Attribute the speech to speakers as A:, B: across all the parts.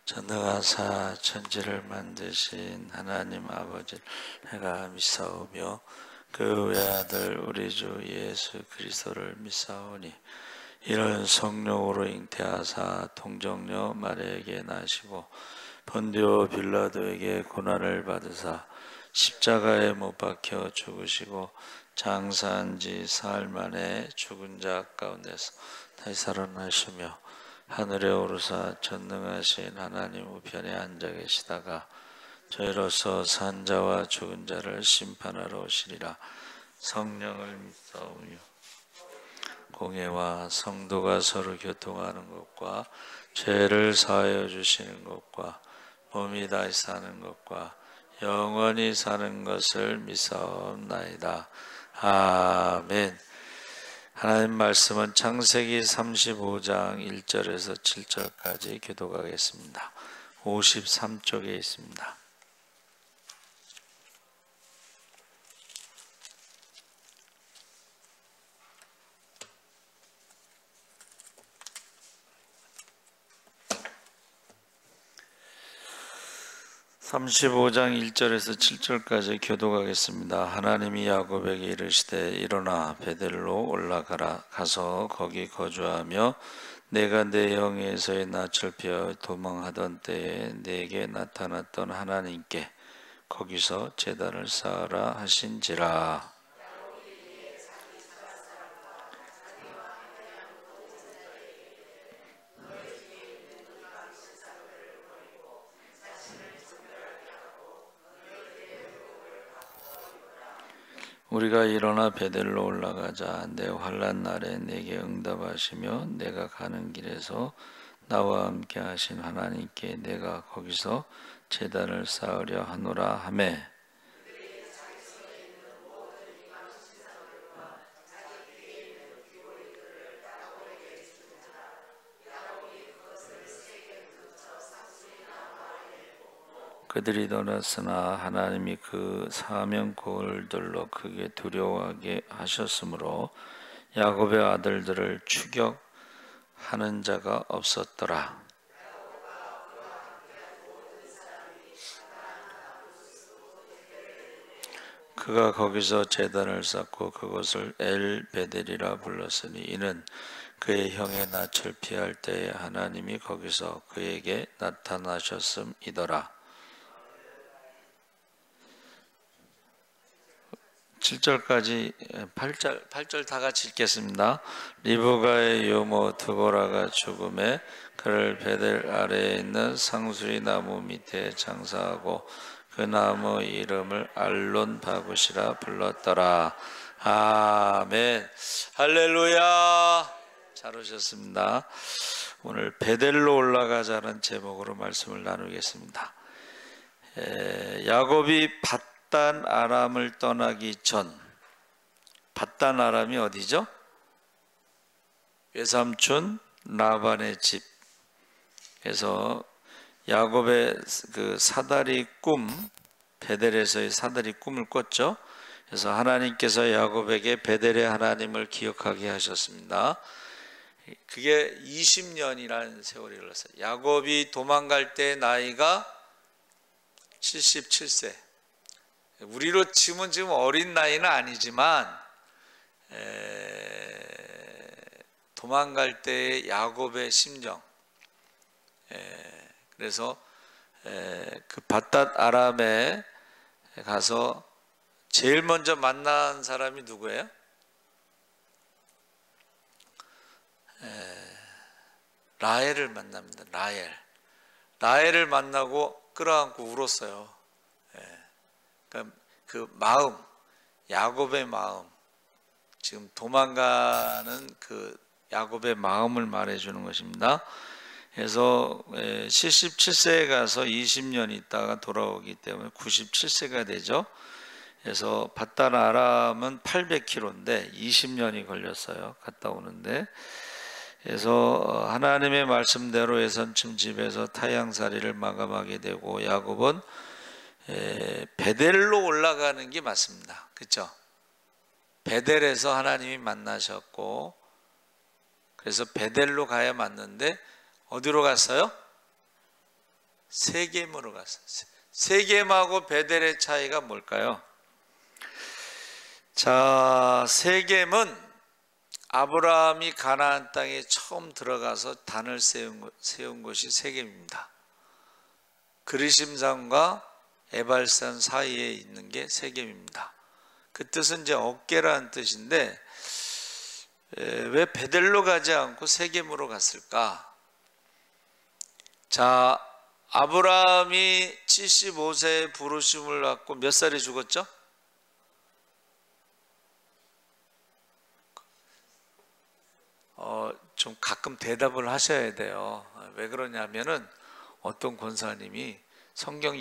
A: 전능하사 천지를 만드신 하나님 아버지를 내가 믿사오며 그 외아들 우리 주 예수 그리스도를 믿사오니 이는 성령으로 잉태하사 동정녀 마리아에게 나시고 본디오 빌라도에게 고난을 받으사 십자가에 못 박혀 죽으시고 장사한 지 사흘 만에 죽은 자 가운데서 다시 살아나시며 하늘에 오르사 전능하신 하나님 우편에 앉아 계시다가 저희로서 산 자와 죽은 자를 심판하러 오시리라. 성령을 믿사오며 공회와 성도가 서로 교통하는 것과 죄를 사하여 주시는 것과 몸이 다시 사는 것과 영원히 사는 것을 믿사옵나이다. 아멘. 하나님 말씀은 창세기 35장 1절에서 7절까지 교독하겠습니다. 53쪽에 있습니다. (35장) 1절에서 7절까지 교독하겠습니다. 하나님이 야곱에게 이르시되 일어나 베델로 올라가라. 가서 거기 거주하며 내가 내 영에서의 낯을 피하여 도망하던 때에 내게 나타났던 하나님께 거기서 제단을 쌓으라 하신지라. 우리가 일어나 베델로 올라가자. 내 환난 날에 내게 응답하시며 내가 가는 길에서 나와 함께 하신 하나님께 내가 거기서 제단을 쌓으려 하노라 하매 그들이 떠났으나 하나님이 그 사명 고을들로 크게 두려워하게 하셨으므로 야곱의 아들들을 추격하는 자가 없었더라. 그가 거기서 제단을 쌓고 그곳을 엘베델이라 불렀으니 이는 그의 형의 낯을 피할 때에 하나님이 거기서 그에게 나타나셨음이더라. 7절까지 8절 다 같이 읽겠습니다. 리브가의 유모 드보라가 죽음에 그를 베델 아래에 있는 상수리 나무 밑에 장사하고 그 나무 이름을 알론 바굿이라 불렀더라. 아멘. 할렐루야. 잘 오셨습니다. 오늘 베델로 올라가자는 제목으로 말씀을 나누겠습니다. 야곱이 밧단 아람을 떠나기 전, 밧단 아람이 어디죠? 외삼촌 라반의 집에서 야곱의 그 사다리 꿈, 베델에서의 사다리 꿈을 꿨죠. 그래서 하나님께서 야곱에게 베델의 하나님을 기억하게 하셨습니다. 그게 20년이라는 세월이 흘렀어요. 야곱이 도망갈 때 나이가 77세. 우리로 치면 지금 어린 나이는 아니지만 도망갈 때의 야곱의 심정. 그래서 그 밧닷 아람에 가서 제일 먼저 만난 사람이 누구예요? 라헬을 만납니다. 라헬을 만나고 끌어안고 울었어요. 그 마음, 야곱의 마음, 지금 도망가는 그 야곱의 마음을 말해주는 것입니다. 그래서 77세에 가서 20년 있다가 돌아오기 때문에 97세가 되죠. 그래서 밧단 아람은 800km인데 20년이 걸렸어요. 갔다 오는데. 그래서 하나님의 말씀대로 예선쯤 집에서 타향살이를 마감하게 되고 야곱은 베델로 올라가는 게 맞습니다. 그렇죠? 베델에서 하나님이 만나셨고 그래서 베델로 가야 맞는데 어디로 갔어요? 세겜으로 갔어요. 세겜하고 베델의 차이가 뭘까요? 자, 세겜은 아브라함이 가나안 땅에 처음 들어가서 단을 세운 곳이 세겜입니다. 그리심산과 에발산 사이에 있는 게 세겜입니다. 그 뜻은 이제 어깨라는 뜻인데, 왜 베델로 가지 않고 세겜으로 갔을까? 자, 아브라함이 75세에 부르심을 받고 몇 살에 죽었죠? 좀 가끔 대답을 하셔야 돼요. 왜 그러냐면은 어떤 권사님이 성경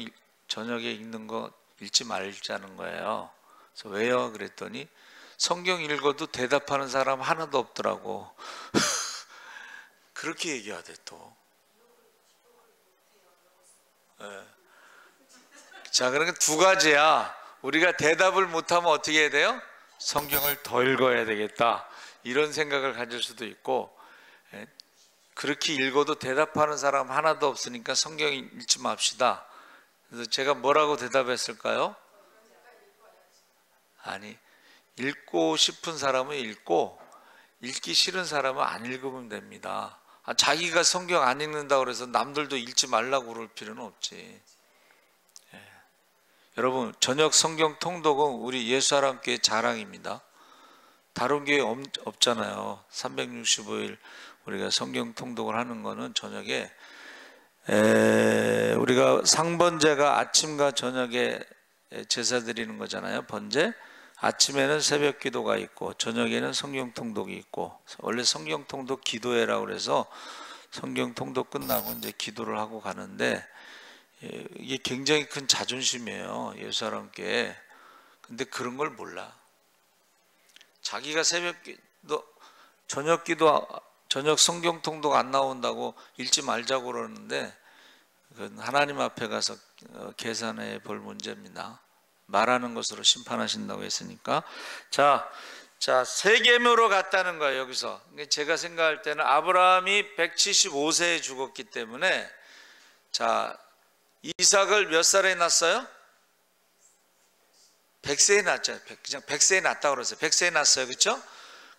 A: 저녁에 읽는 거 읽지 말자는 거예요. 그래서 왜요? 그랬더니 성경 읽어도 대답하는 사람 하나도 없더라고. 그렇게 얘기하대 또. 네. 자, 그러니까 두 가지야. 우리가 대답을 못하면 어떻게 해야 돼요? 성경을 더 읽어야 되겠다, 이런 생각을 가질 수도 있고, 그렇게 읽어도 대답하는 사람 하나도 없으니까 성경 읽지 맙시다. 그래서 제가 뭐라고 대답했을까요? 아니, 읽고 싶은 사람은 읽고 읽기 싫은 사람은 안 읽으면 됩니다. 자기가 성경 안 읽는다고 해서 남들도 읽지 말라고 그럴 필요는 없지. 여러분, 저녁 성경 통독은 우리 예수사랑교회 자랑입니다. 다른 교회 없잖아요. 365일 우리가 성경 통독을 하는 거는 저녁에, 우리가 상번제가 아침과 저녁에 제사 드리는 거잖아요. 번제. 아침에는 새벽 기도가 있고 저녁에는 성경 통독이 있고, 원래 성경 통독 기도회라고 그래서 성경 통독 끝나고 이제 기도를 하고 가는데, 이게 굉장히 큰 자존심이에요, 예수사랑교회. 근데 그런 걸 몰라. 자기가 새벽 기도, 저녁 기도, 저녁 성경 통독 안 나온다고 읽지 말자고 그러는데, 그건 하나님 앞에 가서 계산해 볼 문제입니다. 말하는 것으로 심판하신다고 했으니까. 자, 세겜으로 갔다는 거예요, 여기서. 제가 생각할 때는 아브라함이 175세에 죽었기 때문에, 자, 이삭을 몇 살에 낳았어요? 100세에 낳았죠. 그냥 100세에 낳았다고 그랬어요. 100세에 낳았어요. 그렇죠?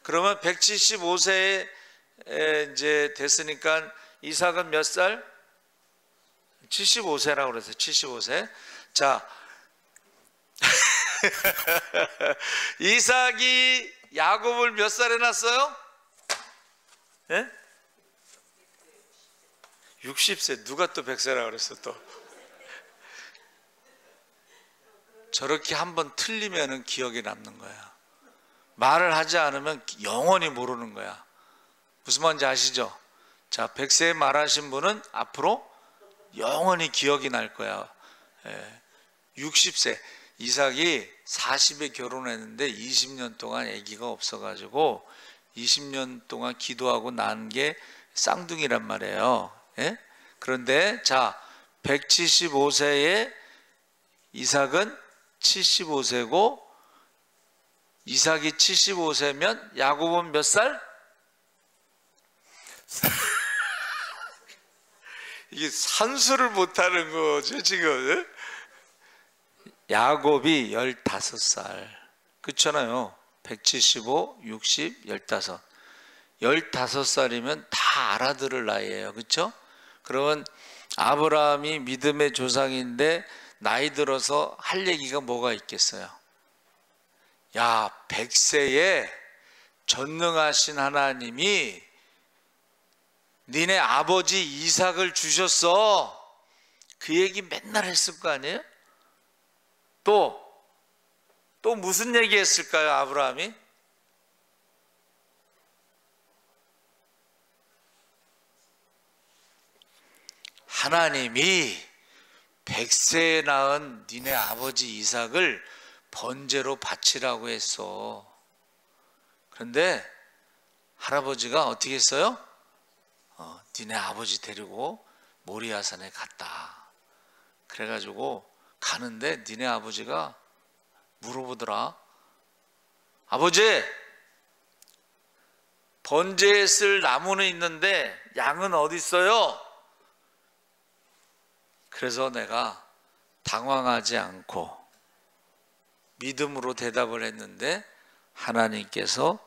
A: 그러면 175세에 이제 됐으니까 이삭은 몇 살? 75세라고 그랬어요. 75세. 자, 이삭이 야곱을 몇 살에 낳았어요? 예? 60세. 누가 또 100세라고 그랬어 또. 저렇게 한번 틀리면은 기억에 남는 거야. 말을 하지 않으면 영원히 모르는 거야. 무슨 말인지 아시죠? 자, 100세에 말하신 분은 앞으로 영원히 기억이 날 거야. 60세. 이삭이 40에 결혼했는데 20년 동안 아기가 없어가지고 20년 동안 기도하고 난 게 쌍둥이란 말이에요. 예? 그런데 자, 175세에 이삭은 75세고, 이삭이 75세면 야곱은 몇 살? 이게 산수를 못하는 거죠 지금. 야곱이 15살. 그렇잖아요. 175, 60, 15. 15살이면 다 알아들을 나이예요. 그렇죠? 그러면 아브라함이 믿음의 조상인데 나이 들어서 할 얘기가 뭐가 있겠어요? 야, 100세에 전능하신 하나님이 니네 아버지 이삭을 주셨어. 그 얘기 맨날 했을 거 아니에요? 또 무슨 얘기 했을까요, 아브라함이? 하나님이 100세에 낳은 니네 아버지 이삭을 번제로 바치라고 했어. 그런데 할아버지가 어떻게 했어요? 니네 아버지 데리고 모리아산에 갔다. 그래가지고 가는데 니네 아버지가 물어보더라. 아버지, 번제에 쓸 나무는 있는데 양은 어디 있어요? 그래서 내가 당황하지 않고 믿음으로 대답을 했는데 하나님께서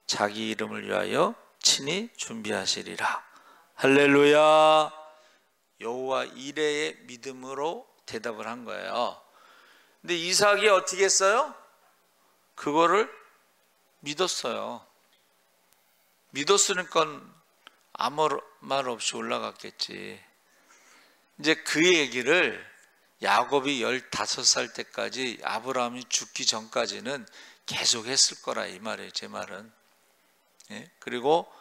A: 자기 이름을 위하여 친히 준비하시리라. 할렐루야. 여호와 이레의 믿음으로 대답을 한 거예요. 근데 이삭이 어떻게 했어요? 그거를 믿었어요. 믿었으니까 아무 말 없이 올라갔겠지. 이제 그 얘기를 야곱이 15살 때까지 아브라함이 죽기 전까지는 계속 했을 거라 이 말이에요. 제 말은. 예? 그리고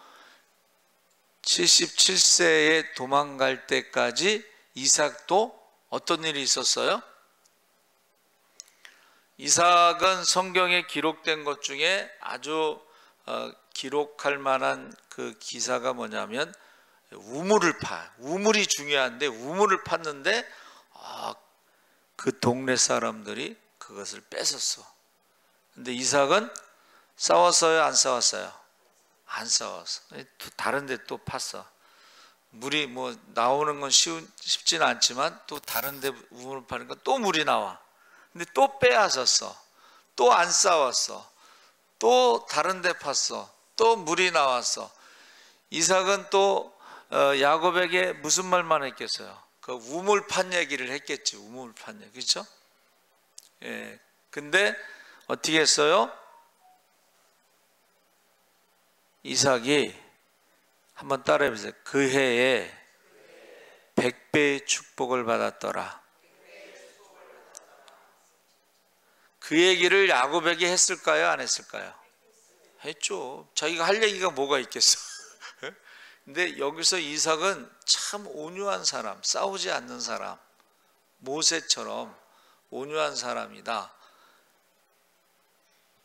A: 77세에 도망갈 때까지 이삭도 어떤 일이 있었어요? 이삭은 성경에 기록된 것 중에 아주 기록할 만한 그 기사가 뭐냐면 우물이 중요한데 우물을 팠는데 그 동네 사람들이 그것을 뺏었어. 근데 이삭은 싸웠어요? 안 싸웠어요? 안 싸웠어. 다른 데 또 팠어. 물이 뭐 나오는 건 쉽지는 않지만 또 다른 데 우물을 파니까 또 물이 나와. 근데 또 빼앗았어. 또 안 싸웠어. 또 다른 데 팠어. 또 물이 나왔어. 이삭은 또 야곱에게 무슨 말만 했겠어요? 그 우물 판 얘기를 했겠지. 우물 판 얘기. 그렇죠? 예. 근데 어떻게 했어요? 이삭이 한번 따라해 보세요. 그 해에 100배의 축복을 받았더라. 그 얘기를 야곱에게 했을까요? 안 했을까요? 했죠. 자기가 할 얘기가 뭐가 있겠어. 근데 여기서 이삭은 참 온유한 사람, 싸우지 않는 사람, 모세처럼 온유한 사람이다.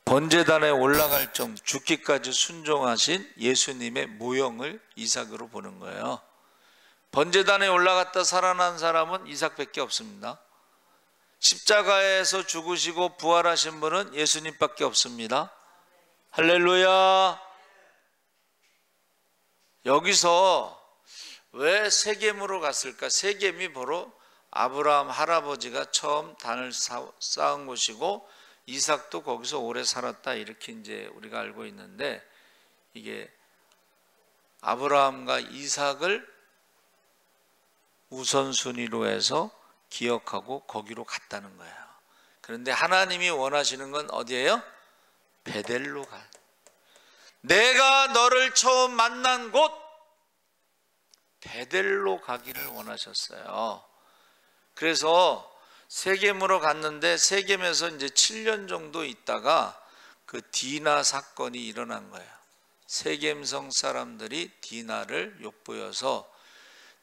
A: 번제단에 올라갈 정도 죽기까지 순종하신 예수님의 모형을 이삭으로 보는 거예요. 번제단에 올라갔다 살아난 사람은 이삭밖에 없습니다. 십자가에서 죽으시고 부활하신 분은 예수님밖에 없습니다. 할렐루야. 여기서 왜 세겜으로 갔을까? 세겜이 바로 아브라함 할아버지가 처음 단을 쌓은 곳이고 이삭도 거기서 오래 살았다 이렇게 이제 우리가 알고 있는데, 이게 아브라함과 이삭을 우선순위로 해서 기억하고 거기로 갔다는 거예요. 그런데 하나님이 원하시는 건 어디예요? 베델로 가. 내가 너를 처음 만난 곳 베델로 가기를 원하셨어요. 그래서 세겜으로 갔는데 세겜에서 이제 7년 정도 있다가 그 디나 사건이 일어난 거예요. 세겜성 사람들이 디나를 욕보여서,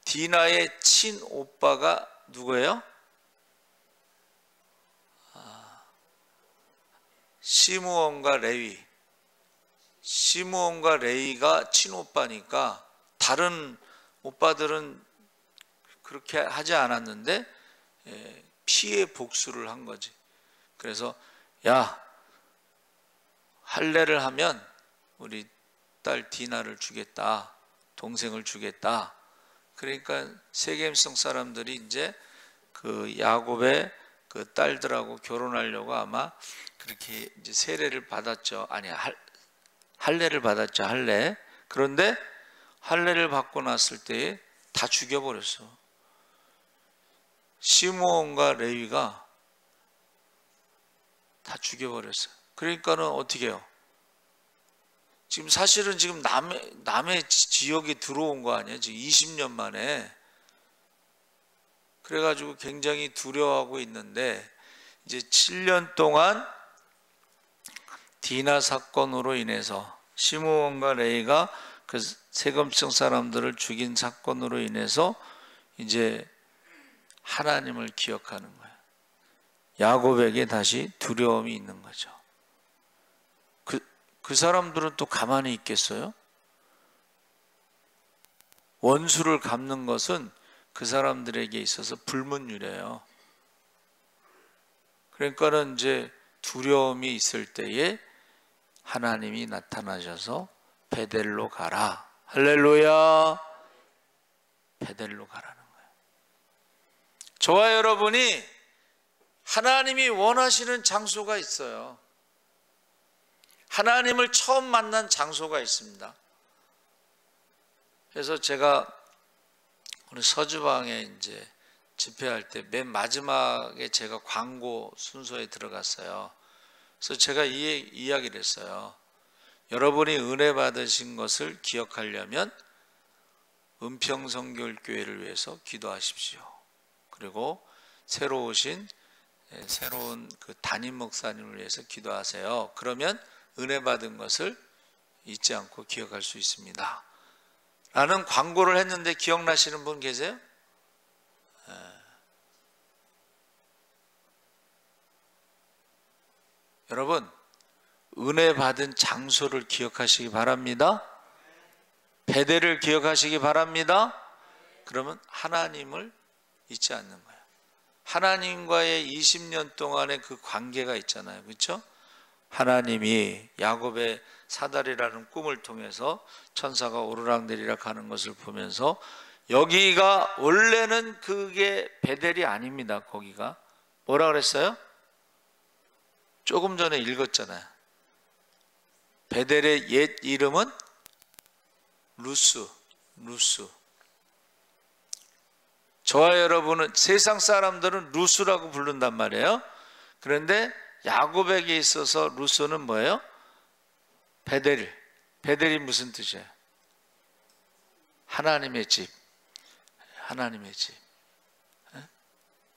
A: 디나의 친오빠가 누구예요? 시므온과 레위. 시므온과 레위가 친오빠니까 다른 오빠들은 그렇게 하지 않았는데 피해 복수를 한 거지. 그래서 야, 할례를 하면 우리 딸 디나를 주겠다, 동생을 주겠다. 그러니까 세겜성 사람들이 이제 그 야곱의 그 딸들하고 결혼하려고 아마 그렇게 이제 세례를 받았죠. 아니, 할례를 받았죠. 할례. 그런데 할례를 받고 났을 때에 다 죽여버렸어. 시므온과 레위가 다 죽여버렸어요. 그러니까는 어떻게 해요? 지금 사실은 지금 남의 지역에 들어온 거 아니에요? 지금 20년 만에. 그래가지고 굉장히 두려워하고 있는데, 이제 7년 동안 디나 사건으로 인해서, 시므온과 레위가 그 세겜성 사람들을 죽인 사건으로 인해서 이제 하나님을 기억하는 거예요. 야곱에게 다시 두려움이 있는 거죠. 그 사람들은 또 가만히 있겠어요? 원수를 갚는 것은 그 사람들에게 있어서 불문율이에요. 그러니까는 이제 두려움이 있을 때에 하나님이 나타나셔서 베델로 가라. 할렐루야. 베델로 가라는 거예요. 저와 여러분이 하나님이 원하시는 장소가 있어요. 하나님을 처음 만난 장소가 있습니다. 그래서 제가 우리 서주방에 이제 집회할 때 맨 마지막에 제가 광고 순서에 들어갔어요. 그래서 제가 이야기를 했어요. 여러분이 은혜 받으신 것을 기억하려면 은평성결교회를 위해서 기도하십시오. 그리고 새로 오신 새로운 그 담임 목사님을 위해서 기도하세요. 그러면 은혜 받은 것을 잊지 않고 기억할 수 있습니다. 라는 광고를 했는데 기억나시는 분 계세요? 여러분, 은혜 받은 장소를 기억하시기 바랍니다. 베델을 기억하시기 바랍니다. 그러면 하나님을 잊지 않는 거예요. 하나님과의 20년 동안의 그 관계가 있잖아요. 그렇죠? 하나님이 야곱의 사다리라는 꿈을 통해서 천사가 오르락내리락 하는 것을 보면서 여기가 원래는 그게 베델이 아닙니다. 거기가 뭐라 그랬어요? 조금 전에 읽었잖아요. 베델의 옛 이름은 루스. 저와 여러분은 세상 사람들은 루스라고 부른단 말이에요. 그런데 야곱에게 있어서 루스는 뭐예요? 베델이 무슨 뜻이에요? 하나님의 집. 하나님의 집.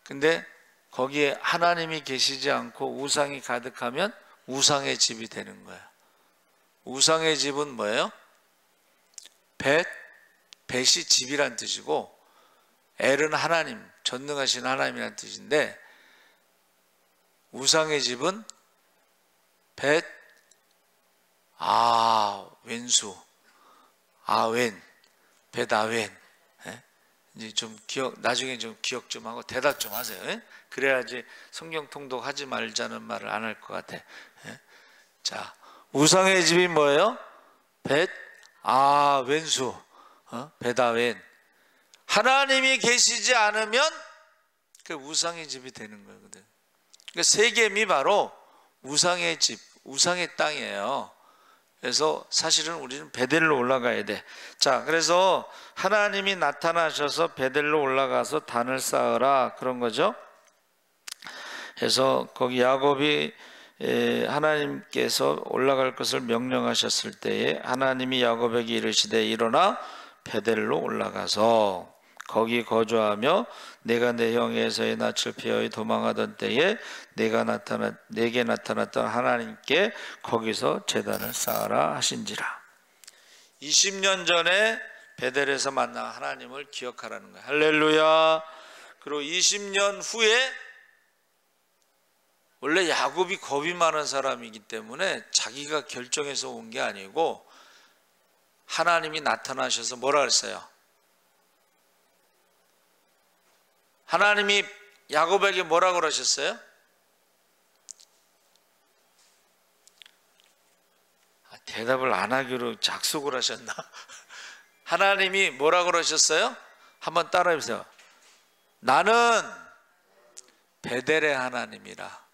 A: 근데 거기에 하나님이 계시지 않고 우상이 가득하면 우상의 집이 되는 거예요. 우상의 집은 뭐예요? 벳이 집이란 뜻이고 엘은 하나님, 전능하신 하나님이란 뜻인데 우상의 집은 웬수, 벳아웬. 이제 좀 나중에 좀 기억 좀 하고 대답 좀 하세요. 그래야지 성경 통독하지 말자는 말을 안 할 것 같아. 자, 우상의 집이 뭐예요? 웬수, 벳아웬. 하나님이 계시지 않으면 그 우상의 집이 되는 거거든. 그러니까 세겜이 바로 우상의 집, 우상의 땅이에요. 그래서 사실은 우리는 베델로 올라가야 돼. 자, 그래서 하나님이 나타나셔서 베델로 올라가서 단을 쌓으라 그런 거죠. 그래서 거기 야곱이 하나님께서 올라갈 것을 명령하셨을 때에 하나님이 야곱에게 이르시되 일어나 베델로 올라가서 거기 거주하며 내가 내 형 에서의 낯을 피하여 도망하던 때에 내게 나타났던 하나님께 거기서 제단을 쌓아라 하신지라. 20년 전에 베델에서 만난 하나님을 기억하라는 거예요. 할렐루야. 그리고 20년 후에 원래 야곱이 겁이 많은 사람이기 때문에 자기가 결정해서 온 게 아니고 하나님이 나타나셔서 뭐라 그랬어요? 하나님이 야곱에게 뭐라고 그러셨어요? 대답을 안 하기로 약속을 하셨나? 하나님이 뭐라고 그러셨어요? 한번 따라해 보세요. 나는 베델의 하나님이라.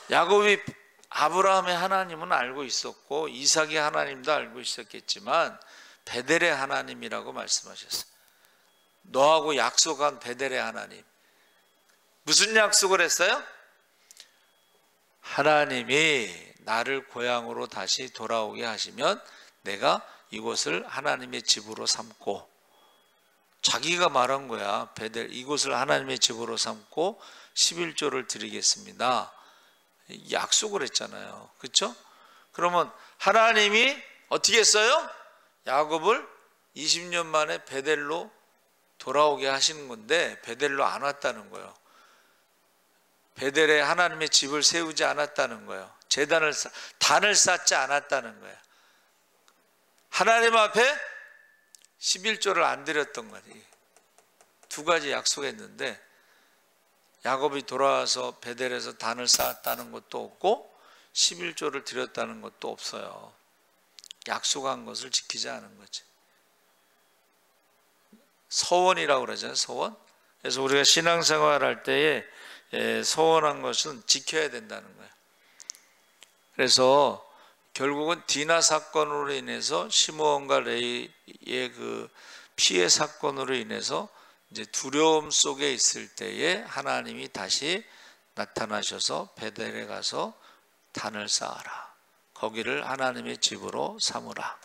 A: 야곱이 아브라함의 하나님은 알고 있었고 이삭의 하나님도 알고 있었겠지만 베델의 하나님이라고 말씀하셨어요. 너하고 약속한 베델의 하나님. 무슨 약속을 했어요? 하나님이 나를 고향으로 다시 돌아오게 하시면 내가 이곳을 하나님의 집으로 삼고, 자기가 말한 거야. 베델 이곳을 하나님의 집으로 삼고 11조를 드리겠습니다. 약속을 했잖아요. 그렇죠? 그러면 하나님이 어떻게 했어요? 야곱을 20년 만에 베델로 돌아오게 하시는 건데 베델로 안 왔다는 거예요. 베델에 하나님의 집을 세우지 않았다는 거예요. 단을 쌓지 않았다는 거예요. 하나님 앞에 11조를 안 드렸던 거지. 두 가지 약속했는데 야곱이 돌아와서 베델에서 단을 쌓았다는 것도 없고 11조를 드렸다는 것도 없어요. 약속한 것을 지키지 않은 거지. 서원이라고 그러잖아요. 서원. 그래서 우리가 신앙생활 할 때에 서원한 것은 지켜야 된다는 거예요. 그래서 결국은 디나 사건으로 인해서 시므온과 레이의 그 피해 사건으로 인해서 이제 두려움 속에 있을 때에 하나님이 다시 나타나셔서 베델에 가서 단을 쌓아라. 거기를 하나님의 집으로 삼으라.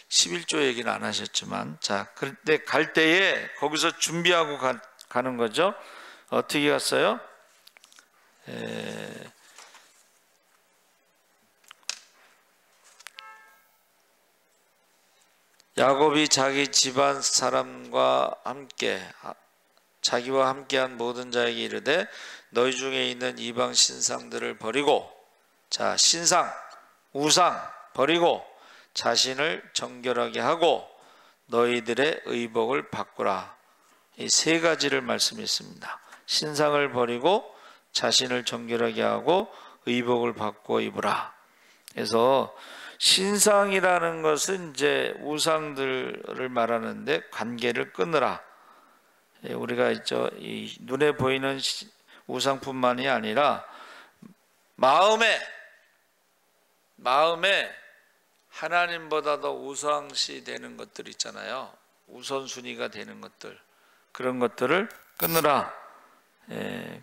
A: 11조 얘기는 안 하셨지만, 자, 그때 갈 때에 거기서 준비하고 가는 거죠. 어떻게 갔어요? 야곱이 자기 집안 사람과 함께 자기와 함께한 모든 자에게 이르되 너희 중에 있는 이방 신상들을 버리고, 자, 신상, 우상 버리고 자신을 정결하게 하고 너희들의 의복을 바꾸라. 이 세 가지를 말씀했습니다. 신상을 버리고 자신을 정결하게 하고 의복을 바꾸어 입으라. 그래서 신상이라는 것은 이제 우상들을 말하는데 관계를 끊으라. 우리가 있죠, 이 눈에 보이는 우상뿐만이 아니라 마음에 하나님보다 더 우상시 되는 것들 있잖아요. 우선순위가 되는 것들, 그런 것들을 끊으라.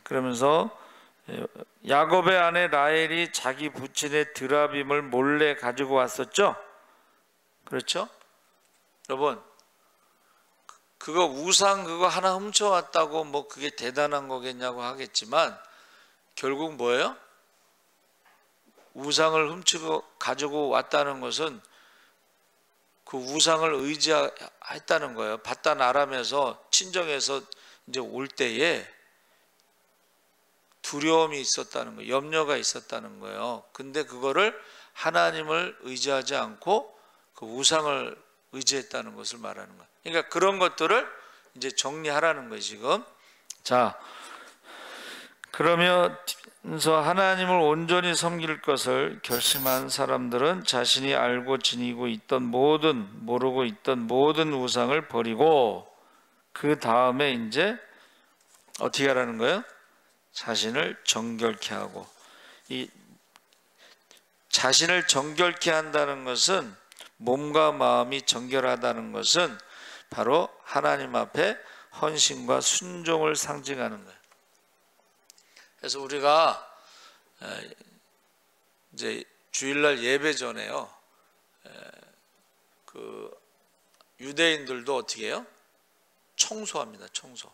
A: 그러면서 야곱의 아내 라헬이 자기 부친의 드라빔을 몰래 가지고 왔었죠. 그렇죠? 여러분, 그거 우상 그거 하나 훔쳐왔다고 뭐 그게 대단한 거겠냐고 하겠지만 결국 뭐예요? 우상을 훔치고 가지고 왔다는 것은 그 우상을 의지했다는 거예요. 바단 아람에서 친정에서 이제 올 때에 두려움이 있었다는 거예요. 염려가 있었다는 거예요. 근데 그거를 하나님을 의지하지 않고 그 우상을 의지했다는 것을 말하는 거예요. 그러니까 그런 것들을 이제 정리하라는 거예요, 지금. 자, 그러면서 하나님을 온전히 섬길 것을 결심한 사람들은 자신이 알고 지니고 있던 모르고 있던 모든 우상을 버리고 그 다음에 이제 어떻게 하라는 거예요? 자신을 정결케 하고. 이 자신을 정결케 한다는 것은, 몸과 마음이 정결하다는 것은 바로 하나님 앞에 헌신과 순종을 상징하는 거예요. 그래서 우리가 이제 주일날 예배 전에요, 그 유대인들도 어떻게 해요? 청소합니다. 청소.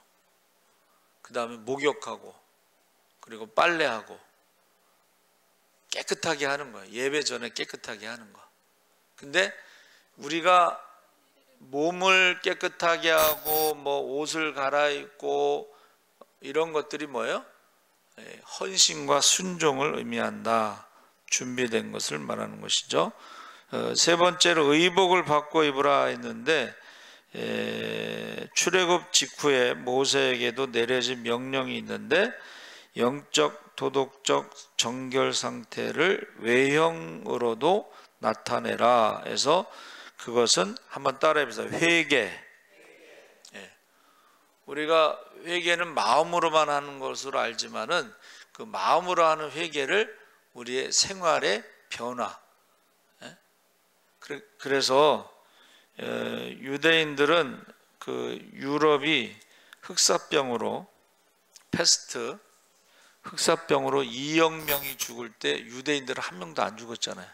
A: 그 다음에 목욕하고, 그리고 빨래하고 깨끗하게 하는 거예요. 예배 전에 깨끗하게 하는 거. 근데 우리가 몸을 깨끗하게 하고 뭐 옷을 갈아입고 이런 것들이 뭐예요? 헌신과 순종을 의미한다. 준비된 것을 말하는 것이죠. 세 번째로 의복을 바꿔 입으라 했는데, 출애굽 직후에 모세에게도 내려진 명령이 있는데 영적 도덕적 정결 상태를 외형으로도 나타내라 해서 그것은 한번 따라해 보세요. 회개. 우리가 회개는 마음으로만 하는 것으로 알지만은 그 마음으로 하는 회개를 우리의 생활의 변화. 그래서 유대인들은 그 유럽이 흑사병으로, 패스트 흑사병으로 2억 명이 죽을 때 유대인들은 한 명도 안 죽었잖아요.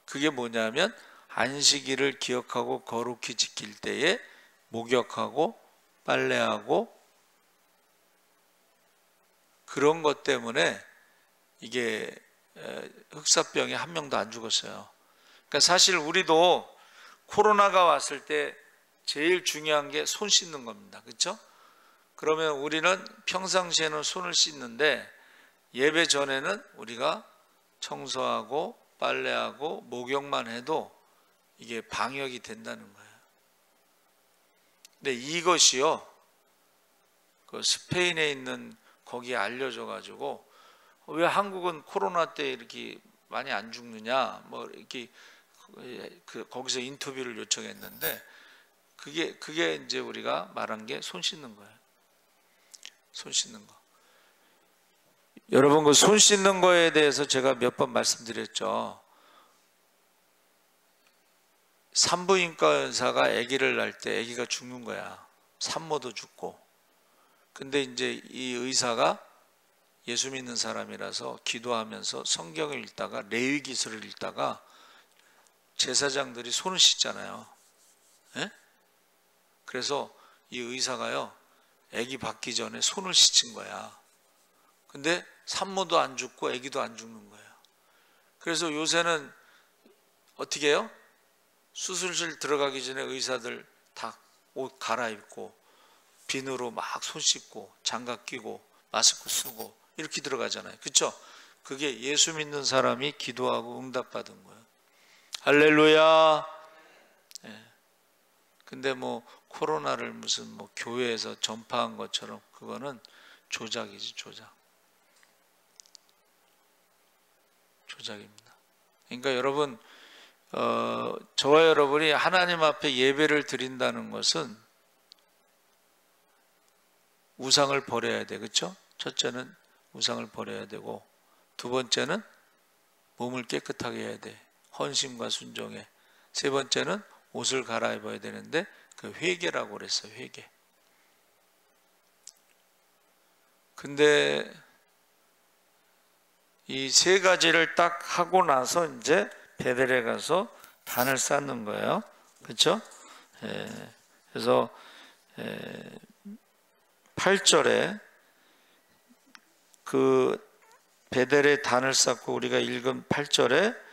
A: 그게 뭐냐면 안식일을 기억하고 거룩히 지킬 때에 목욕하고 빨래하고 그런 것 때문에 이게 흑사병에 한 명도 안 죽었어요. 그러니까 사실 우리도 코로나가 왔을 때 제일 중요한 게 손 씻는 겁니다. 그렇죠? 그러면 우리는 평상시에는 손을 씻는데 예배 전에는 우리가 청소하고 빨래하고 목욕만 해도 이게 방역이 된다는 거예요. 근데 이것이요, 그 스페인에 있는 거기에 알려져 가지고 왜 한국은 코로나 때 이렇게 많이 안 죽느냐, 뭐 이렇게 거기서 인터뷰를 요청했는데 그게 이제 우리가 말한 게 손 씻는 거예요. 손 씻는 거. 여러분, 그 손 씻는 거에 대해서 제가 몇 번 말씀드렸죠. 산부인과 의사가 아기를 낳을 때 아기가 죽는 거야. 산모도 죽고. 근데 이제 이 의사가 예수 믿는 사람이라서 기도하면서 성경을 읽다가 레위기서를 읽다가 제사장들이 손을 씻잖아요. 예? 그래서 이 의사가요, 아기 받기 전에 손을 씻은 거야. 근데 산모도 안 죽고 아기도 안 죽는 거예요. 그래서 요새는 어떻게 해요? 수술실 들어가기 전에 의사들 다 옷 갈아입고 비누로 막 손 씻고 장갑 끼고 마스크 쓰고 이렇게 들어가잖아요. 그렇죠? 그게 예수 믿는 사람이 기도하고 응답받은 거예요. 할렐루야. 예. 근데 뭐 코로나를 무슨 뭐 교회에서 전파한 것처럼 그거는 조작이지, 조작입니다. 그러니까 여러분, 저와 여러분이 하나님 앞에 예배를 드린다는 것은 우상을 버려야 돼. 그렇죠? 첫째는 우상을 버려야 되고, 두 번째는 몸을 깨끗하게 해야 돼. 헌신과 순종에. 세 번째는 옷을 갈아입어야 되는데 그 회개라고 그랬어요. 회개. 근데 이 세 가지를 딱 하고 나서 이제 베델에 가서 단을 쌓는 거예요. 그렇죠? 그래서 8절에 그 베델에 단을 쌓고 우리가 읽은 8절에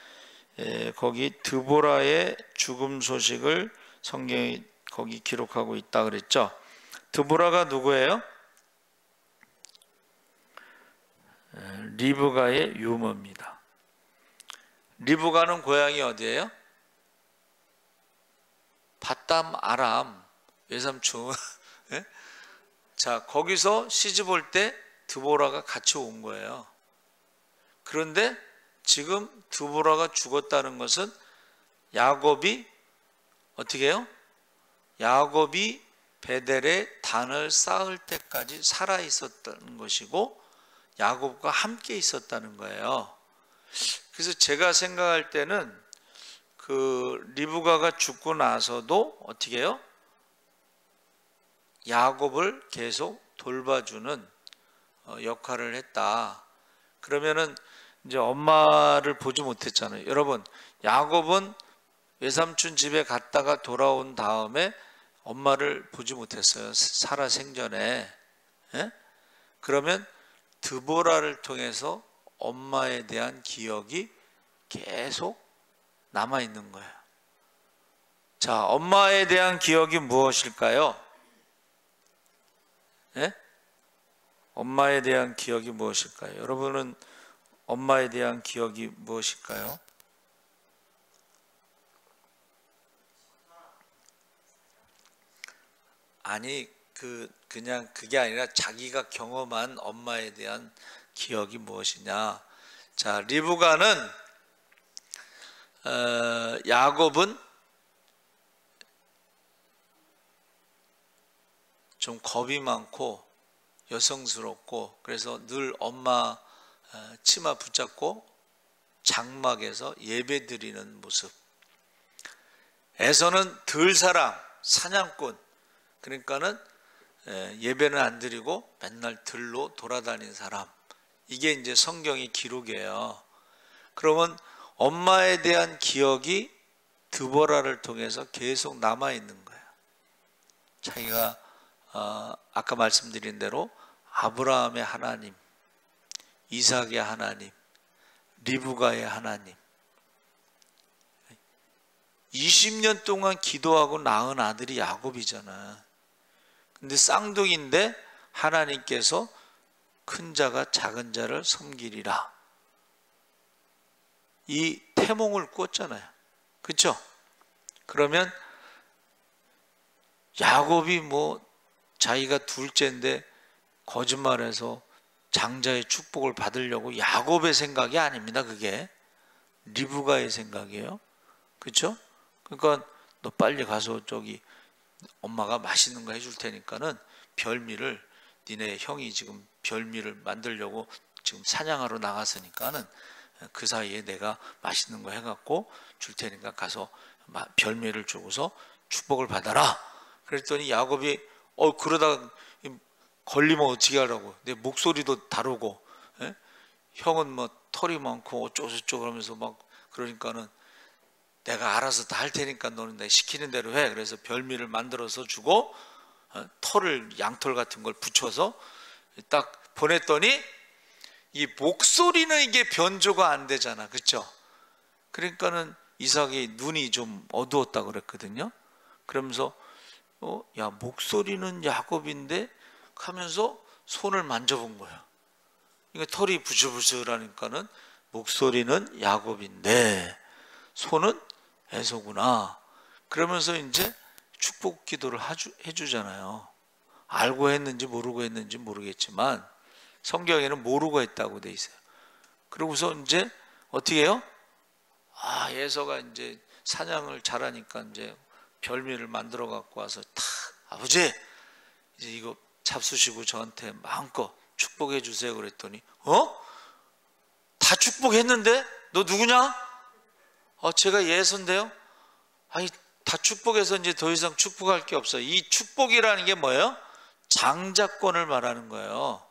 A: 거기 드보라의 죽음 소식을 성경이 거기 기록하고 있다 그랬죠. 드보라가 누구예요? 리브가의 유모입니다. 리브가는 고향이 어디예요? 밧담 아람 외삼촌. 자, 거기서 시집 올 때 드보라가 같이 온 거예요. 그런데 지금 드보라가 죽었다는 것은 야곱이 어떻게 해요? 야곱이 베델에 단을 쌓을 때까지 살아 있었다는 것이고 야곱과 함께 있었다는 거예요. 그래서 제가 생각할 때는 그 리브가가 죽고 나서도 어떻게 해요? 야곱을 계속 돌봐주는 역할을 했다. 그러면은 이제 엄마를 보지 못했잖아요. 여러분, 야곱은 외삼촌 집에 갔다가 돌아온 다음에 엄마를 보지 못했어요. 살아 생전에. 예? 그러면 드보라를 통해서 엄마에 대한 기억이 계속 남아있는 거예요. 자, 엄마에 대한 기억이 무엇일까요? 예? 엄마에 대한 기억이 무엇일까요? 여러분은 엄마에 대한 기억이 무엇일까요? 아니, 그냥 그게 아니라 자기가 경험한 엄마에 대한 기억이 무엇이냐. 자, 리브가는 야곱은 좀 겁이 많고 여성스럽고 그래서 늘 엄마 치마 붙잡고 장막에서 예배 드리는 모습. 에서는 들사람, 사냥꾼. 그러니까는 예배는 안 드리고 맨날 들로 돌아다니는 사람. 이게 이제 성경의 기록이에요. 그러면 엄마에 대한 기억이 드보라를 통해서 계속 남아 있는 거예요. 자기가 아까 말씀드린 대로 아브라함의 하나님, 이삭의 하나님, 리브가의 하나님. 20년 동안 기도하고 낳은 아들이 야곱이잖아. 근데 쌍둥이인데 하나님께서 큰 자가 작은 자를 섬기리라. 이 태몽을 꿨잖아요. 그렇죠? 그러면 야곱이 뭐 자기가 둘째인데 거짓말해서 장자의 축복을 받으려고 야곱의 생각이 아닙니다. 그게 리브가의 생각이에요. 그렇죠? 그러니까 너 빨리 가서 저기 엄마가 맛있는 거 해줄 테니까는 별미를, 니네 형이 지금 별미를 만들려고 지금 사냥하러 나갔으니까는 그 사이에 내가 맛있는 거 해갖고 줄 테니까 가서 별미를 주고서 축복을 받아라. 그랬더니 야곱이 그러다가 걸리면 어떻게 하라고, 내 목소리도 다르고, 예? 형은 뭐 털이 많고 어쩌고저쩌고 하면서 막 그러니까는 내가 알아서 다 할 테니까 너는 내 시키는 대로 해. 그래서 별미를 만들어서 주고 털을, 양털 같은 걸 붙여서 딱 보냈더니 이 목소리는 이게 변조가 안 되잖아, 그렇죠? 그러니까는 이삭이 눈이 좀 어두웠다 그랬거든요. 그러면서 야, 목소리는 야곱인데 하면서 손을 만져본 거야. 그러니까 털이 부슬부슬하니까는 목소리는 야곱인데 손은 에서구나. 그러면서 이제 축복 기도를 해주잖아요. 알고 했는지 모르고 했는지 모르겠지만 성경에는 모르고 했다고 돼 있어요. 그러고서 이제 어떻게 해요? 에서가 이제 사냥을 잘하니까 이제 별미를 만들어 갖고 와서 탁, 아버지 이제 이거 잡수시고 저한테 마음껏 축복해 주세요. 그랬더니 다 축복했는데 너 누구냐? 제가 예서인데요. 아니, 다 축복해서 이제 더 이상 축복할 게 없어요. 이 축복이라는 게 뭐예요? 장자권을 말하는 거예요.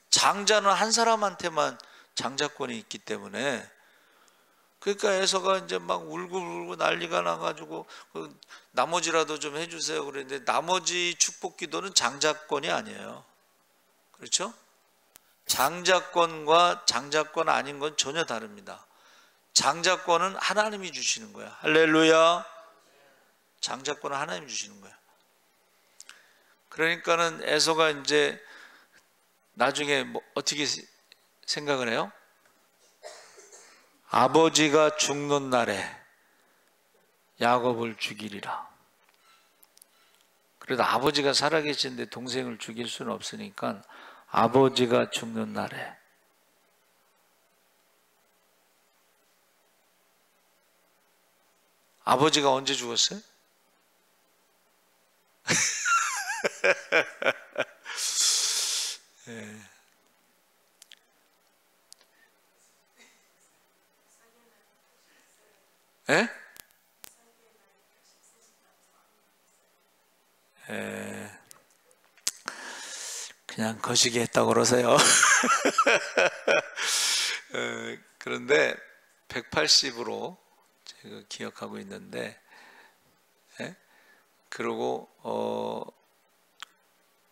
A: 장자는 한 사람한테만 장자권이 있기 때문에. 그러니까 에서가 이제 막 울고 난리가 나가지고 나머지라도 좀 해주세요 그랬는데, 나머지 축복 기도는 장자권이 아니에요. 그렇죠? 장자권과 장자권 아닌 건 전혀 다릅니다. 장자권은 하나님이 주시는 거야. 할렐루야. 장자권은 하나님이 주시는 거야. 그러니까는 에서가 이제 나중에 어떻게 생각을 해요? 아버지가 죽는 날에 야곱을 죽이리라. 그래도 아버지가 살아계신데 동생을 죽일 수는 없으니까 아버지가 죽는 날에. 아버지가 언제 죽었어요? 네. 예? 그냥 거시기 했다고 그러세요. 그런데 180으로 제가 기억하고 있는데, 그리고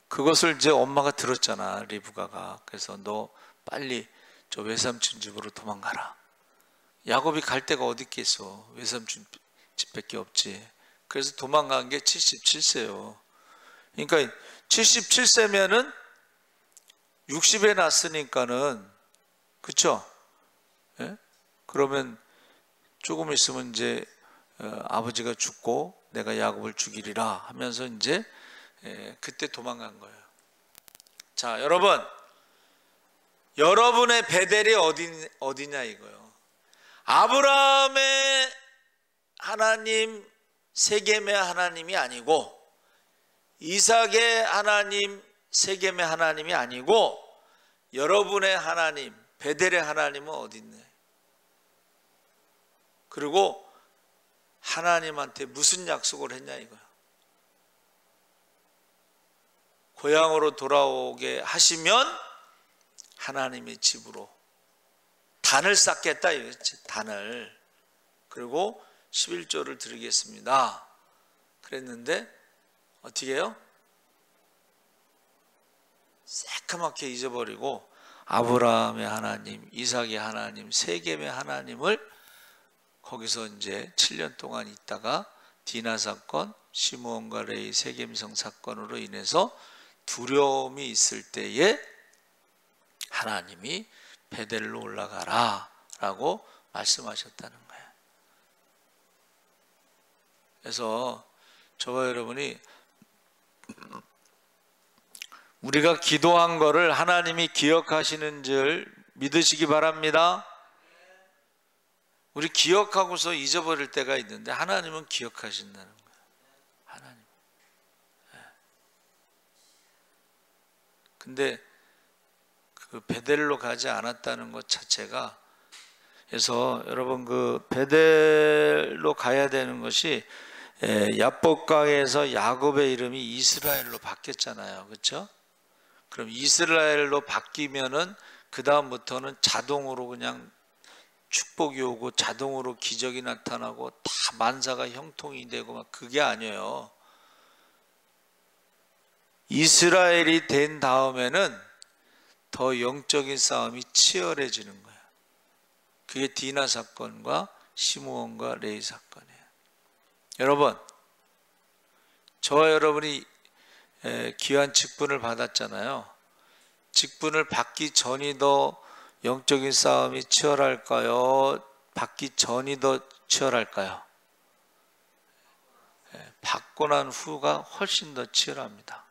A: 그것을 이제 엄마가 들었잖아, 리브가가. 그래서 너 빨리 저 외삼촌 집으로 도망가라. 야곱이 갈 데가 어디 있겠어. 외삼촌 집밖에 없지. 그래서 도망간 게 77세요. 그러니까 77세면은 60에 났으니까는, 그쵸? 예? 그러면 조금 있으면 이제 아버지가 죽고 내가 야곱을 죽이리라 하면서 이제 그때 도망간 거예요. 자, 여러분의 베델이 어디냐 이거요. 아브라함의 하나님, 세겜의 하나님이 아니고, 이삭의 하나님, 세겜의 하나님이 아니고, 여러분의 하나님, 베델의 하나님은 어디 있네? 그리고 하나님한테 무슨 약속을 했냐 이거야. 고향으로 돌아오게 하시면 하나님의 집으로 단을 쌓겠다 이거지. 단을. 그리고 11조를 드리겠습니다 그랬는데 어떻게 해요? 새까맣게 잊어버리고 아브라함의 하나님, 이삭의 하나님, 세겜의 하나님을 거기서 이제 7년 동안 있다가 디나 사건, 시므온과 레위 세겜성 사건으로 인해서 두려움이 있을 때에 하나님이 베델로 올라가라 라고 말씀하셨다는 거예요. 그래서 저와 여러분이 우리가 기도한 거를 하나님이 기억하시는 줄 믿으시기 바랍니다. 우리 기억하고서 잊어버릴 때가 있는데 하나님은 기억하신다는 거예요. 하나님. 근데 그 베델로 가지 않았다는 것 자체가, 그래서 여러분 그 베델로 가야 되는 것이 야복강에서 야곱의 이름이 이스라엘로 바뀌었잖아요. 그렇죠? 그럼 이스라엘로 바뀌면은 그 다음부터는 자동으로 그냥 축복이 오고 자동으로 기적이 나타나고 다 만사가 형통이 되고 막 그게 아니에요. 이스라엘이 된 다음에는 더 영적인 싸움이 치열해지는 거예요. 그게 디나 사건과 시므온과 레위 사건이에요. 여러분, 저와 여러분이 귀한 직분을 받았잖아요. 직분을 받기 전이 더 영적인 싸움이 치열할까요? 받기 전이 더 치열할까요? 받고 난 후가 훨씬 더 치열합니다.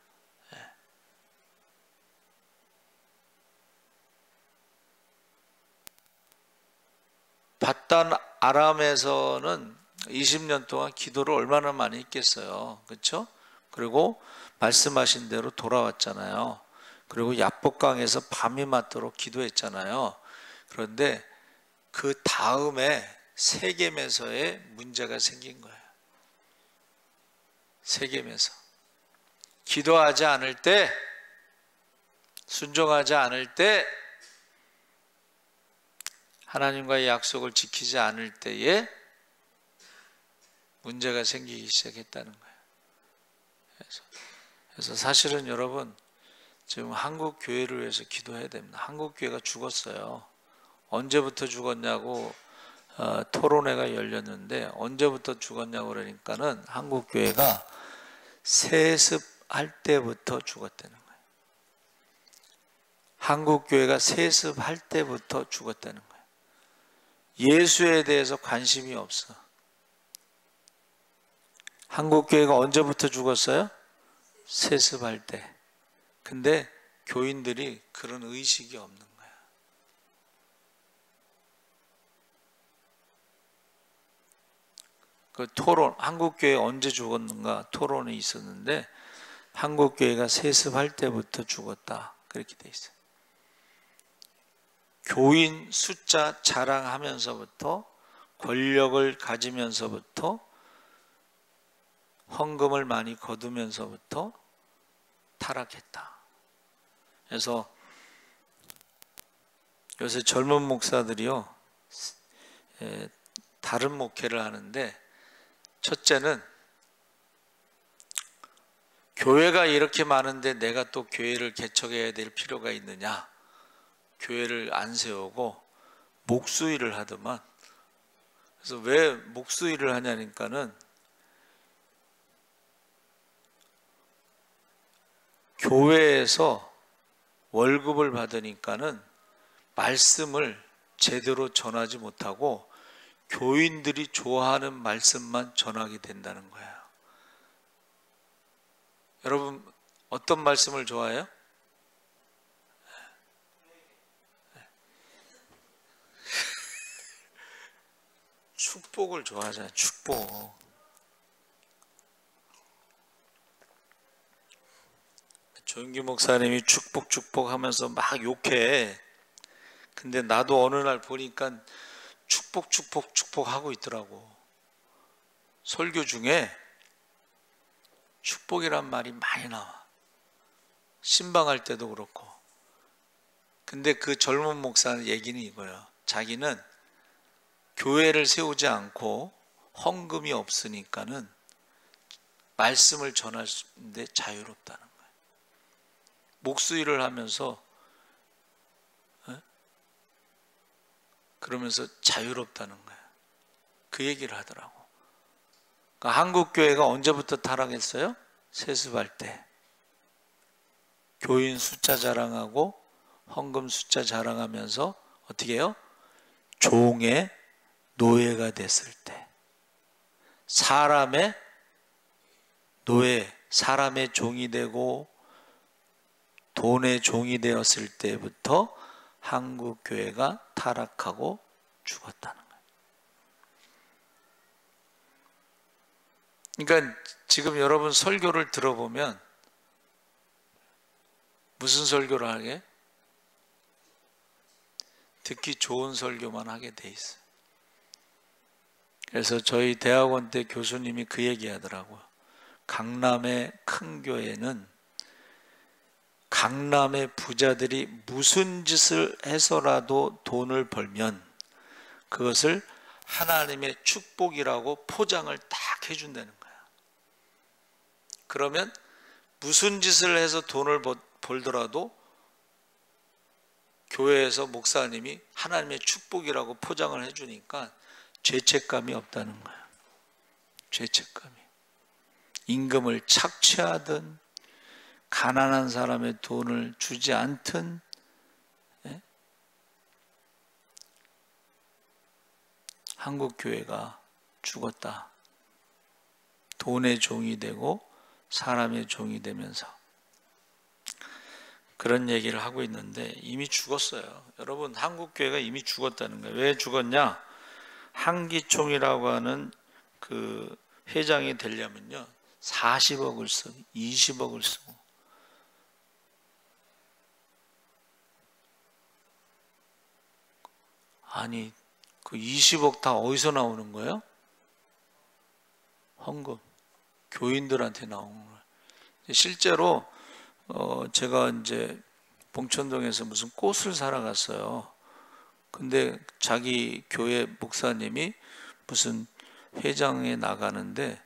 A: 바단 아람에서는 20년 동안 기도를 얼마나 많이 했겠어요. 그렇죠? 그리고 말씀하신 대로 돌아왔잖아요. 그리고 야복강에서 밤이 맞도록 기도했잖아요. 그런데 그 다음에 세겜에서의 문제가 생긴 거예요. 세겜에서 기도하지 않을 때, 순종하지 않을 때, 하나님과의 약속을 지키지 않을 때에 문제가 생기기 시작했다는 거예요. 그래서 사실은 여러분, 지금 한국 교회를 위해서 기도해야 됩니다. 한국 교회가 죽었어요. 언제부터 죽었냐고 토론회가 열렸는데, 언제부터 죽었냐고 그러니까는 한국 교회가 세습할 때부터 죽었다는 거예요. 한국 교회가 세습할 때부터 죽었다는 거예요. 예수에 대해서 관심이 없어. 한국 교회가 언제부터 죽었어요? 세습할 때. 근데 교인들이 그런 의식이 없는 거야. 그 토론, 한국 교회 언제 죽었는가 토론이 있었는데, 한국 교회가 세습할 때부터 죽었다, 그렇게 돼 있어요. 교인 숫자 자랑하면서부터, 권력을 가지면서부터, 헌금을 많이 거두면서부터 타락했다. 그래서 요새 젊은 목사들이요, 다른 목회를 하는데, 첫째는 교회가 이렇게 많은데 내가 또 교회를 개척해야 될 필요가 있느냐, 교회를 안 세우고 목수일을 하더만. 그래서 왜 목수일을 하냐니까는, 교회에서 월급을 받으니까는 말씀을 제대로 전하지 못하고 교인들이 좋아하는 말씀만 전하게 된다는 거예요. 여러분, 어떤 말씀을 좋아해요? 축복을 좋아하잖아요. 축복. 조윤기 목사님이 축복 하면서 막 욕해. 근데 나도 어느 날 보니까 축복 하고 있더라고. 설교 중에 축복이란 말이 많이 나와. 신방할 때도 그렇고. 근데 그 젊은 목사는 얘기는 이거예요. 자기는 교회를 세우지 않고 헌금이 없으니까는 말씀을 전하는데 자유롭다는 거예요. 목수일을 하면서 그러면서 자유롭다는 거예요. 그 얘기를 하더라고. 그러니까 한국 교회가 언제부터 타락했어요? 세습할 때. 교인 숫자 자랑하고 헌금 숫자 자랑하면서 어떻게 해요? 종의 노예가 됐을 때. 사람의 노예, 사람의 종이 되고 돈의 종이 되었을 때부터 한국 교회가 타락하고 죽었다는 거예요. 그러니까 지금 여러분 설교를 들어보면 무슨 설교를 하게? 듣기 좋은 설교만 하게 돼 있어요. 그래서 저희 대학원 때 교수님이 그 얘기 하더라고요. 강남의 큰 교회는 강남의 부자들이 무슨 짓을 해서라도 돈을 벌면 그것을 하나님의 축복이라고 포장을 딱 해준다는 거야. 그러면 무슨 짓을 해서 돈을 벌더라도 교회에서 목사님이 하나님의 축복이라고 포장을 해주니까 죄책감이 없다는 거야. 죄책감이. 임금을 착취하든 가난한 사람의 돈을 주지 않든, 예? 한국 교회가 죽었다. 돈의 종이 되고 사람의 종이 되면서 그런 얘기를 하고 있는데 이미 죽었어요. 여러분, 한국 교회가 이미 죽었다는 거예요. 왜 죽었냐? 한기총이라고 하는 그 회장이 되려면요 40억을 쓰고 20억을 쓰고, 아니 그 20억 다 어디서 나오는 거예요? 헌금, 교인들한테 나오는 거예요. 실제로 제가 이제 봉천동에서 무슨 꽃을 사러 갔어요. 근데 자기 교회 목사님이 무슨 회장에 나가는데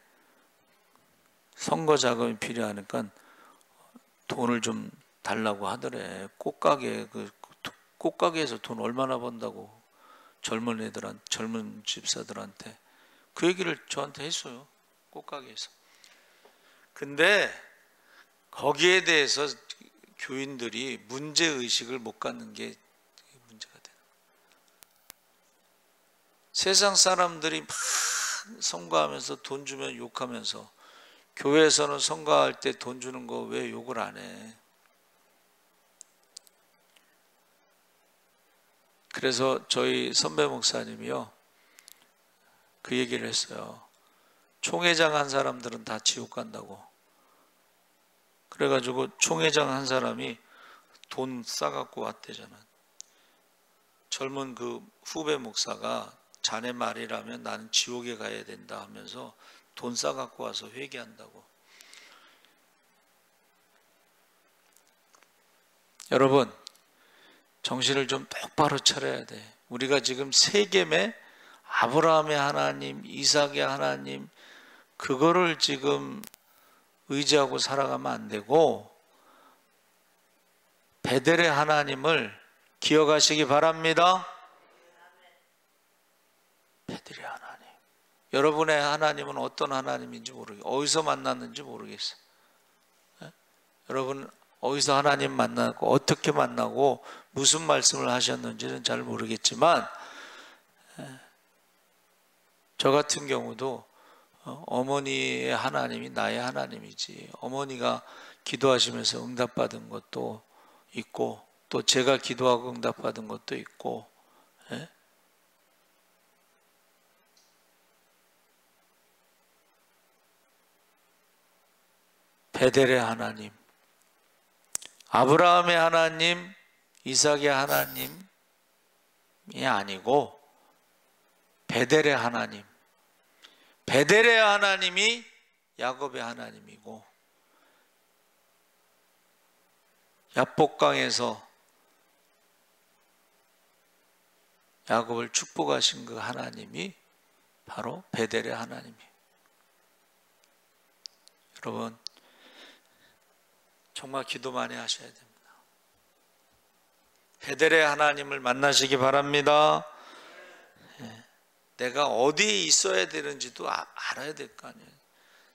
A: 선거 자금이 필요하니까 돈을 좀 달라고 하더래. 꽃가게에서 돈 얼마나 번다고 젊은 집사들한테 그 얘기를 저한테 했어요. 꽃가게에서. 근데 거기에 대해서 교인들이 문제의식을 못 갖는 게 문제가 돼요. 세상 사람들이 막 선거하면서 돈 주면 욕하면서 교회에서는 선거할 때 돈 주는 거 왜 욕을 안 해? 그래서 저희 선배 목사님이요 그 얘기를 했어요. 총회장 한 사람들은 다 지옥 간다고. 그래가지고 총회장 한 사람이 돈 싸갖고 왔대잖아. 젊은 그 후배 목사가 자네 말이라면 나는 지옥에 가야 된다 하면서 돈 싸갖고 와서 회개한다고. 여러분, 정신을 좀 똑바로 차려야 돼. 우리가 지금 세겜에 아브라함의 하나님, 이삭의 하나님, 그거를 지금 의지하고 살아가면 안 되고 베델의 하나님을 기억하시기 바랍니다. 베델의 하나님. 여러분의 하나님은 어떤 하나님인지 모르겠어요. 어디서 만났는지 모르겠어요. 여러분 어디서 하나님 만나고 어떻게 만나고 무슨 말씀을 하셨는지는 잘 모르겠지만 저 같은 경우도 어머니의 하나님이 나의 하나님이지, 어머니가 기도하시면서 응답받은 것도 있고 또 제가 기도하고 응답받은 것도 있고, 예? 베델의 하나님, 아브라함의 하나님, 이삭의 하나님이 아니고 베델의 하나님, 베델의 하나님이 야곱의 하나님이고 야복강에서 야곱을 축복하신 그 하나님이 바로 베델의 하나님이에요. 여러분 정말 기도 많이 하셔야 됩니다. 베델의 하나님을 만나시기 바랍니다. 내가 어디에 있어야 되는지도 알아야 될 거 아니에요.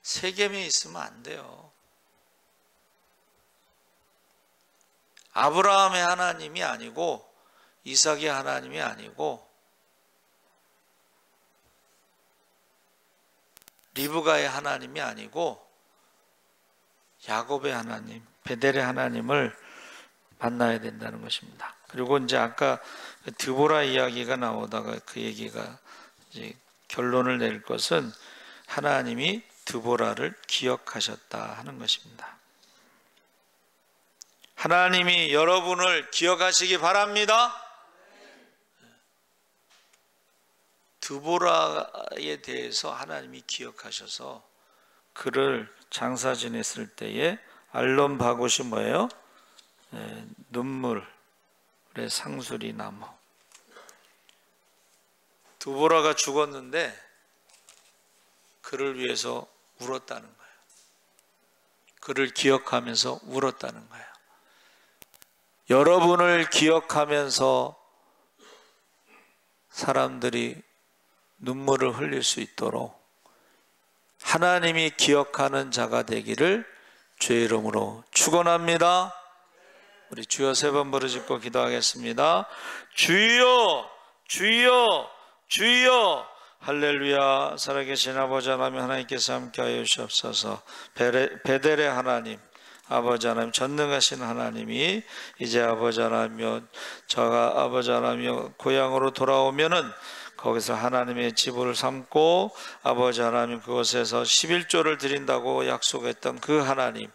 A: 세겜에 있으면 안 돼요. 아브라함의 하나님이 아니고 이삭의 하나님이 아니고 리브가의 하나님이 아니고 야곱의 하나님, 베델의 하나님을 만나야 된다는 것입니다. 그리고 이제 아까 드보라 이야기가 나오다가 그 얘기가 이제 결론을 낼 것은 하나님이 드보라를 기억하셨다 하는 것입니다. 하나님이 여러분을 기억하시기 바랍니다. 드보라에 대해서 하나님이 기억하셔서 그를 장사 지냈을 때에 알론 바곳이 뭐예요? 눈물의 상수리 나무. 드보라가 죽었는데 그를 위해서 울었다는 거예요. 그를 기억하면서 울었다는 거예요. 여러분을 기억하면서 사람들이 눈물을 흘릴 수 있도록 하나님이 기억하는 자가 되기를 주의 이름으로 축원합니다. 우리 주여 3번 부르짖고 기도하겠습니다. 주여 주여 주여. 할렐루야. 살아계신 아버지 하나님, 하나님께서 함께하여 주옵소서. 베델의 하나님, 아버지 하나님, 전능하신 하나님이 이제 아버지 하나님이여, 저가 아버지 하나님이여 고향으로 돌아오면은 거기서 하나님의 집을 삼고 아버지 하나님 그곳에서 11조를 드린다고 약속했던 그 하나님,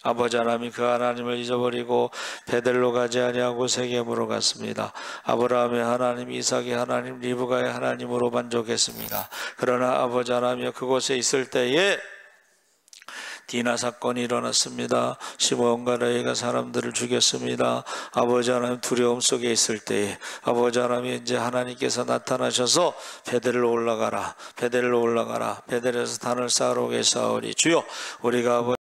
A: 아버지 하나님 그 하나님을 잊어버리고 베델로 가지 아니하고 세겜으로 갔습니다. 아브라함의 하나님, 이삭의 하나님, 리브가의 하나님으로 만족했습니다. 그러나 아버지 하나님 그곳에 있을 때에 디나 사건이 일어났습니다. 시므온과 레위가 사람들을 죽였습니다. 아버지 하나님 두려움 속에 있을 때에 아버지 하나님 이제 하나님께서 나타나셔서 베델로 올라가라, 베델로 올라가라, 베델에서 단을 쌓으러 계사오리. 주여, 우리가 아버지